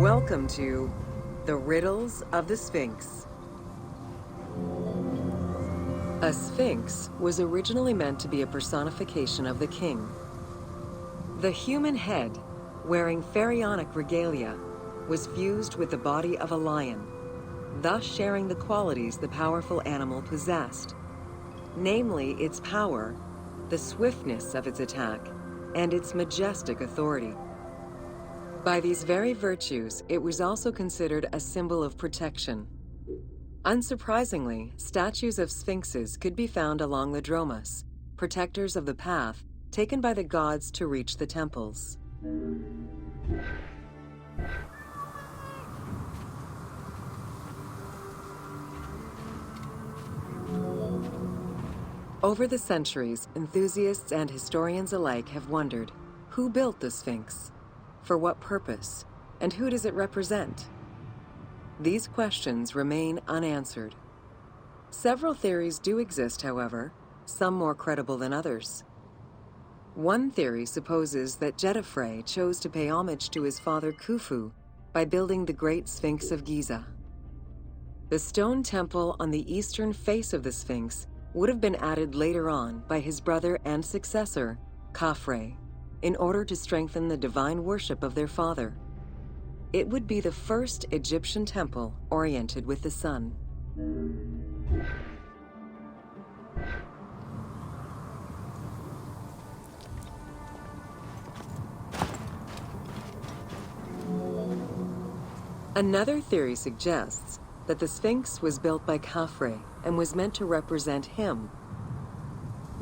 Welcome to the Riddles of the Sphinx. A sphinx was originally meant to be a personification of the king. The human head, wearing pharaonic regalia, was fused with the body of a lion, thus sharing the qualities the powerful animal possessed, namely its power, the swiftness of its attack, and its majestic authority. By these very virtues, it was also considered a symbol of protection. Unsurprisingly, statues of sphinxes could be found along the dromas, protectors of the path taken by the gods to reach the temples. Over the centuries, enthusiasts and historians alike have wondered, who built the Sphinx? For what purpose? And who does it represent? These questions remain unanswered. Several theories do exist, however, some more credible than others. One theory supposes that Giza chose to pay homage to his father Khufu by building the Great Sphinx of Giza. The stone temple on the eastern face of the Sphinx would have been added later on by his brother and successor, Khafre, in order to strengthen the divine worship of their father. It would be the first Egyptian temple oriented with the sun. Another theory suggests that the Sphinx was built by Khafre and was meant to represent him.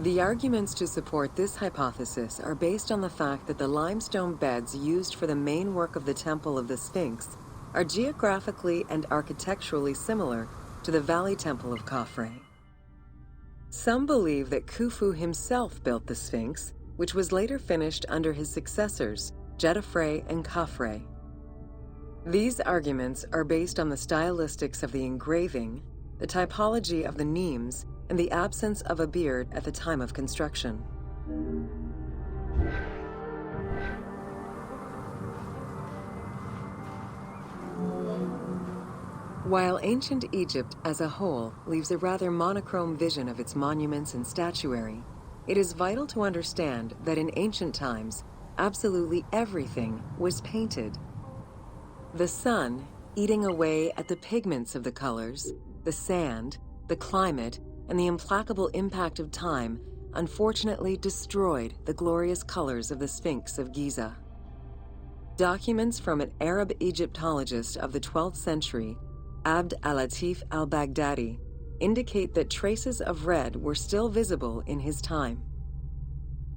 The arguments to support this hypothesis are based on the fact that the limestone beds used for the main work of the Temple of the Sphinx are geographically and architecturally similar to the Valley Temple of Khafre. Some believe that Khufu himself built the Sphinx, which was later finished under his successors, Giza and Khafre. These arguments are based on the stylistics of the engraving, the typology of the nemes, and the absence of a beard at the time of construction. While ancient Egypt as a whole leaves a rather monochrome vision of its monuments and statuary, it is vital to understand that in ancient times, absolutely everything was painted. The sun, eating away at the pigments of the colors, the sand, the climate, and the implacable impact of time unfortunately destroyed the glorious colors of the Sphinx of Giza. Documents from an Arab Egyptologist of the 12th century, Abd al-Latif al-Baghdadi, indicate that traces of red were still visible in his time.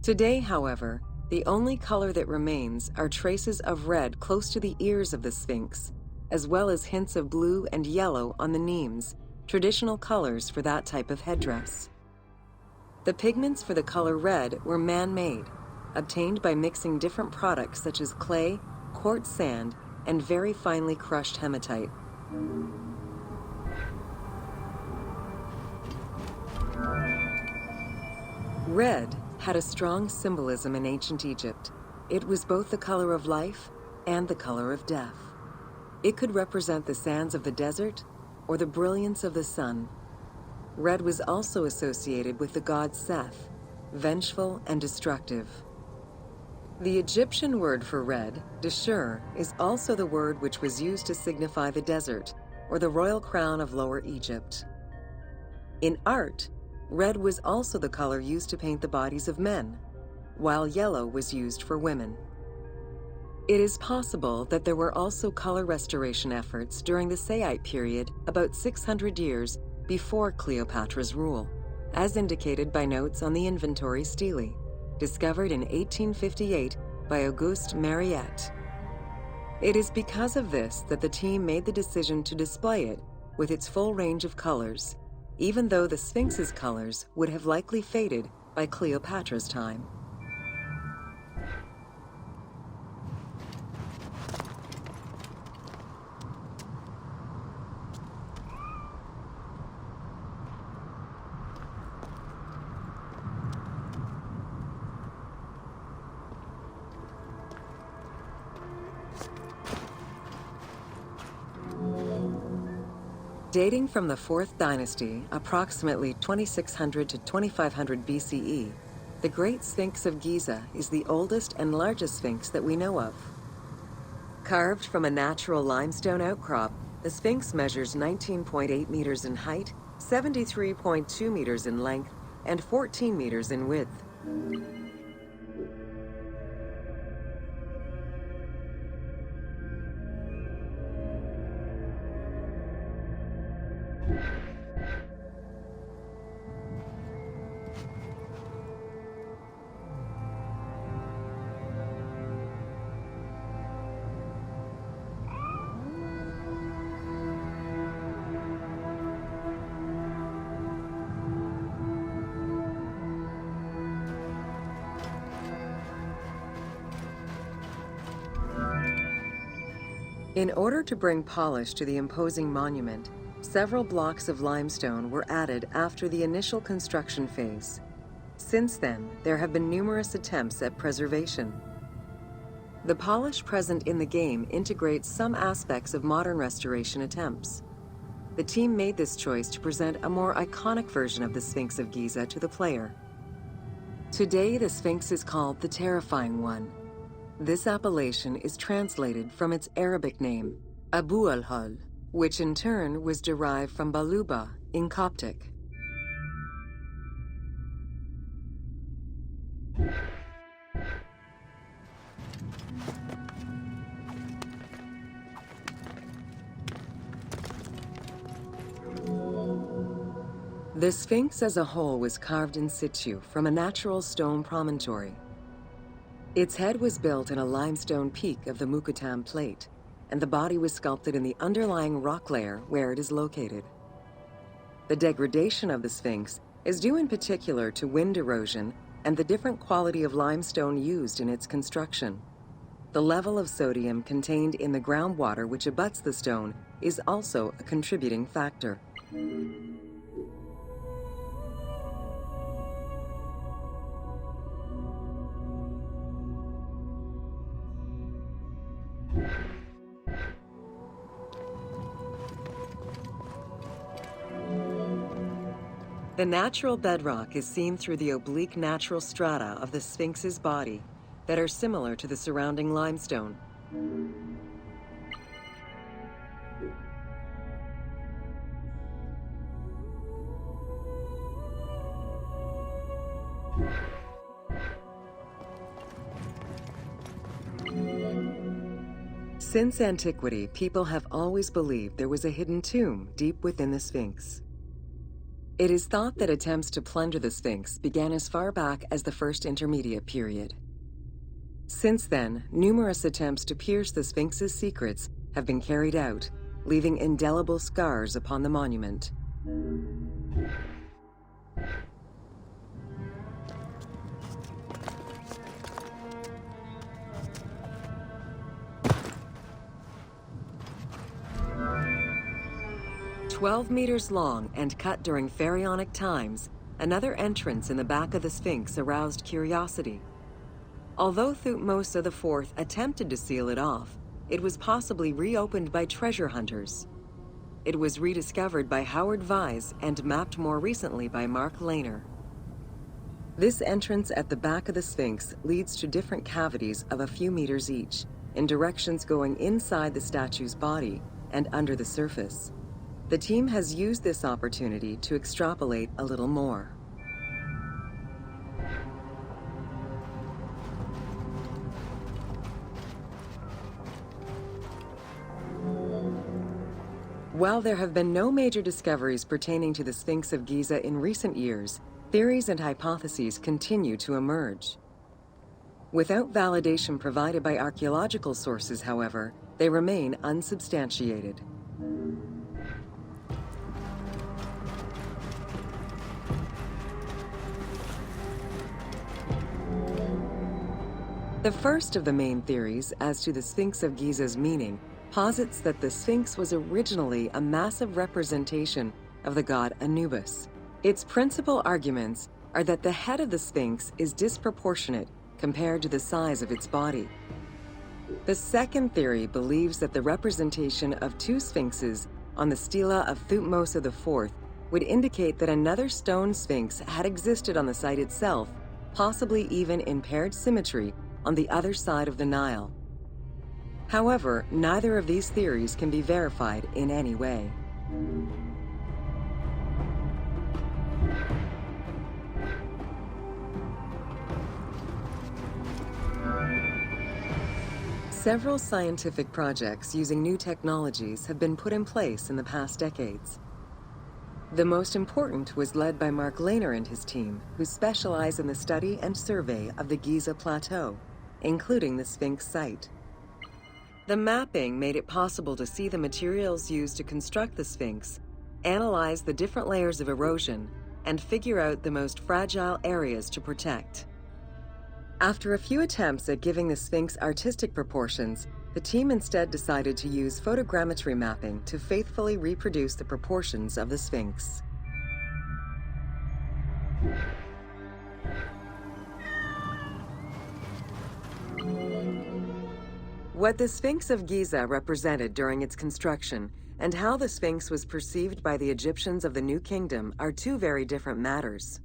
Today, however, the only color that remains are traces of red close to the ears of the Sphinx, as well as hints of blue and yellow on the nemes, traditional colors for that type of headdress. The pigments for the color red were man-made, obtained by mixing different products such as clay, quartz sand, and very finely crushed hematite. Red had a strong symbolism in ancient Egypt. It was both the color of life and the color of death. It could represent the sands of the desert or the brilliance of the sun. Red was also associated with the god Seth, vengeful and destructive. The Egyptian word for red, deshur, is also the word which was used to signify the desert, or the royal crown of Lower Egypt. In art, red was also the color used to paint the bodies of men, while yellow was used for women. It is possible that there were also color restoration efforts during the Saite period about 600 years before Cleopatra's rule, as indicated by notes on the inventory stele, discovered in 1858 by Auguste Mariette. It is because of this that the team made the decision to display it with its full range of colors, even though the Sphinx's colors would have likely faded by Cleopatra's time. Dating from the 4th dynasty, approximately 2600 to 2500 BCE, the Great Sphinx of Giza is the oldest and largest sphinx that we know of. Carved from a natural limestone outcrop, the Sphinx measures 19.8 meters in height, 73.2 meters in length, and 14 meters in width. In order to bring polish to the imposing monument, several blocks of limestone were added after the initial construction phase. Since then, there have been numerous attempts at preservation. The polish present in the game integrates some aspects of modern restoration attempts. The team made this choice to present a more iconic version of the Sphinx of Giza to the player. Today, the Sphinx is called the Terrifying One. This appellation is translated from its Arabic name, Abu al-Hal, which in turn was derived from Baluba in Coptic. The Sphinx as a whole was carved in situ from a natural stone promontory. Its head was built in a limestone peak of the Mukattam Plate, and the body was sculpted in the underlying rock layer where it is located. The degradation of the Sphinx is due in particular to wind erosion and the different quality of limestone used in its construction. The level of sodium contained in the groundwater which abuts the stone is also a contributing factor. The natural bedrock is seen through the oblique natural strata of the Sphinx's body that are similar to the surrounding limestone. Since antiquity, people have always believed there was a hidden tomb deep within the Sphinx. It is thought that attempts to plunder the Sphinx began as far back as the First Intermediate Period. Since then, numerous attempts to pierce the Sphinx's secrets have been carried out, leaving indelible scars upon the monument. "12 meters long and cut during pharaonic times, another entrance in the back of the Sphinx aroused curiosity. Although Thutmose IV attempted to seal it off, it was possibly reopened by treasure hunters. It was rediscovered by Howard Vyse and mapped more recently by Mark Lehner. This entrance at the back of the Sphinx leads to different cavities of a few meters each, in directions going inside the statue's body and under the surface. The team has used this opportunity to extrapolate a little more. While there have been no major discoveries pertaining to the Sphinx of Giza in recent years, theories and hypotheses continue to emerge. Without validation provided by archaeological sources, however, they remain unsubstantiated. The first of the main theories as to the Sphinx of Giza's meaning posits that the Sphinx was originally a massive representation of the god Anubis. Its principal arguments are that the head of the Sphinx is disproportionate compared to the size of its body. The second theory believes that the representation of two sphinxes on the stela of Thutmose IV would indicate that another stone sphinx had existed on the site itself, possibly even in paired symmetry on the other side of the Nile. However, neither of these theories can be verified in any way. Several scientific projects using new technologies have been put in place in the past decades. The most important was led by Mark Lehner and his team, who specialize in the study and survey of the Giza Plateau, including the Sphinx site. The mapping made it possible to see the materials used to construct the Sphinx, analyze the different layers of erosion, and figure out the most fragile areas to protect. After a few attempts at giving the Sphinx artistic proportions, the team instead decided to use photogrammetry mapping to faithfully reproduce the proportions of the Sphinx. What the Sphinx of Giza represented during its construction and how the Sphinx was perceived by the Egyptians of the New Kingdom are two very different matters.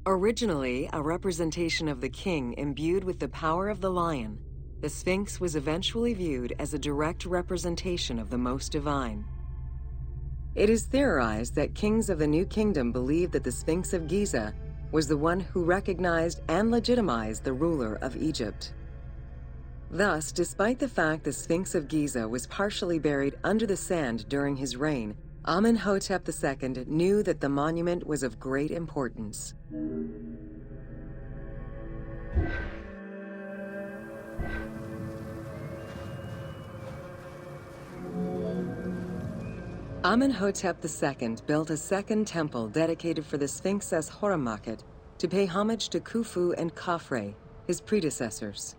Originally a representation of the king imbued with the power of the lion, the Sphinx was eventually viewed as a direct representation of the Most Divine. It is theorized that kings of the New Kingdom believed that the Sphinx of Giza was the one who recognized and legitimized the ruler of Egypt. Thus, despite the fact the Sphinx of Giza was partially buried under the sand during his reign, Amenhotep II knew that the monument was of great importance. Amenhotep II built a second temple dedicated for the Sphinx as Horemakhet to pay homage to Khufu and Khafre, his predecessors.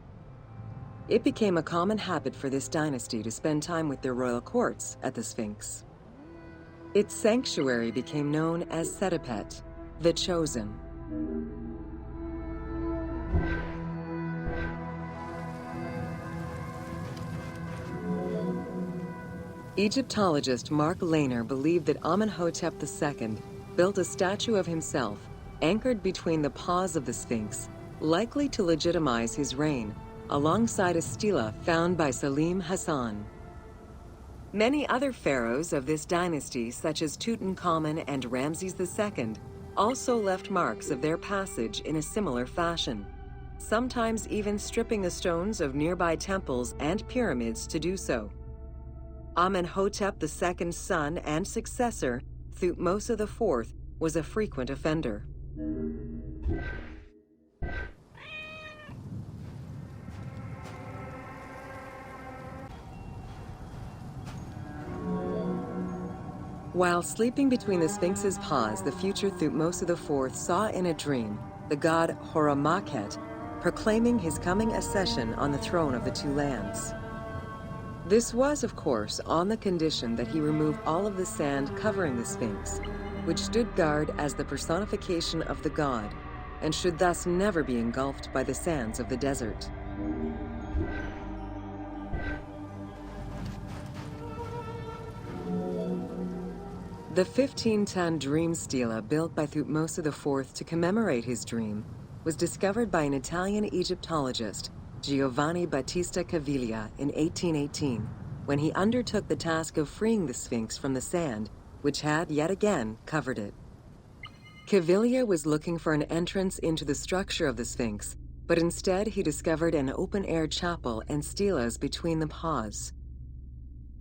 It became a common habit for this dynasty to spend time with their royal courts at the Sphinx. Its sanctuary became known as Setepet, the Chosen. Egyptologist Mark Lehner believed that Amenhotep II built a statue of himself anchored between the paws of the Sphinx, likely to legitimize his reign, alongside a stela found by Salim Hassan. Many other pharaohs of this dynasty, such as Tutankhamun and Ramses II, also left marks of their passage in a similar fashion, sometimes even stripping the stones of nearby temples and pyramids to do so. Amenhotep II's son and successor, Thutmose IV, was a frequent offender. While sleeping between the Sphinx's paws, the future Thutmose IV saw in a dream the god Horemakhet proclaiming his coming accession on the throne of the two lands. This was, of course, on the condition that he remove all of the sand covering the Sphinx, which stood guard as the personification of the god, and should thus never be engulfed by the sands of the desert. The 15-ton dream stela built by Thutmose IV to commemorate his dream was discovered by an Italian Egyptologist, Giovanni Battista Caviglia, in 1818, when he undertook the task of freeing the Sphinx from the sand, which had yet again covered it. Caviglia was looking for an entrance into the structure of the Sphinx, but instead he discovered an open-air chapel and stelas between the paws.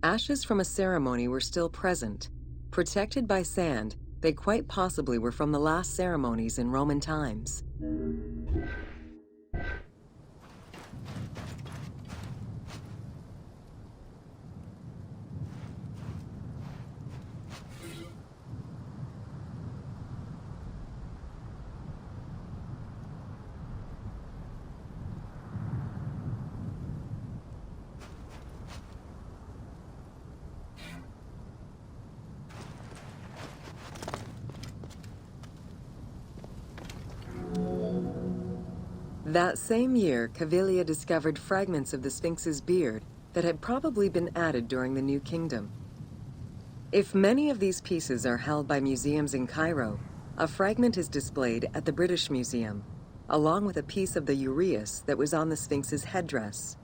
Ashes from a ceremony were still present. Protected by sand, they quite possibly were from the last ceremonies in Roman times. That same year, Caviglia discovered fragments of the Sphinx's beard that had probably been added during the New Kingdom. If many of these pieces are held by museums in Cairo, a fragment is displayed at the British Museum, along with a piece of the uraeus that was on the Sphinx's headdress.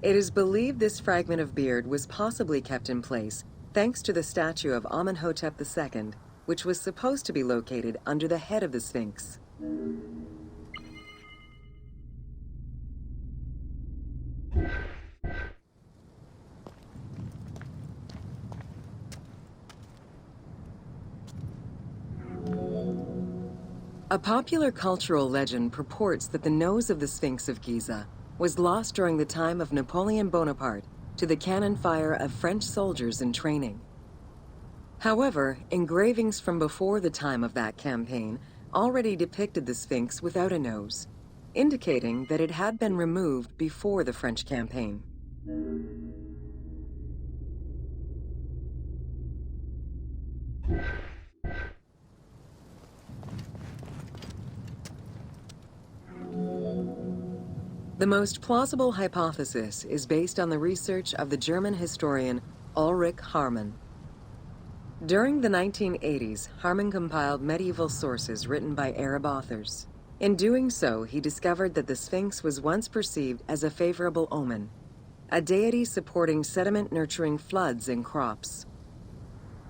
It is believed this fragment of beard was possibly kept in place thanks to the statue of Amenhotep II, which was supposed to be located under the head of the Sphinx. A popular cultural legend purports that the nose of the Sphinx of Giza was lost during the time of Napoleon Bonaparte to the cannon fire of French soldiers in training. However, engravings from before the time of that campaign already depicted the Sphinx without a nose, indicating that it had been removed before the French campaign. The most plausible hypothesis is based on the research of the German historian Ulrich Harman. During the 1980s, Harman compiled medieval sources written by Arab authors. In doing so, he discovered that the Sphinx was once perceived as a favorable omen, a deity supporting sediment-nurturing floods and crops.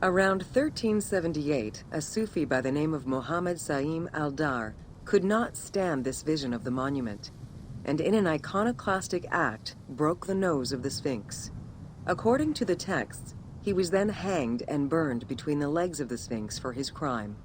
Around 1378, a Sufi by the name of Muhammad Sa'im al-Dar could not stand this vision of the monument, and in an iconoclastic act, broke the nose of the Sphinx. According to the texts, he was then hanged and burned between the legs of the Sphinx for his crime.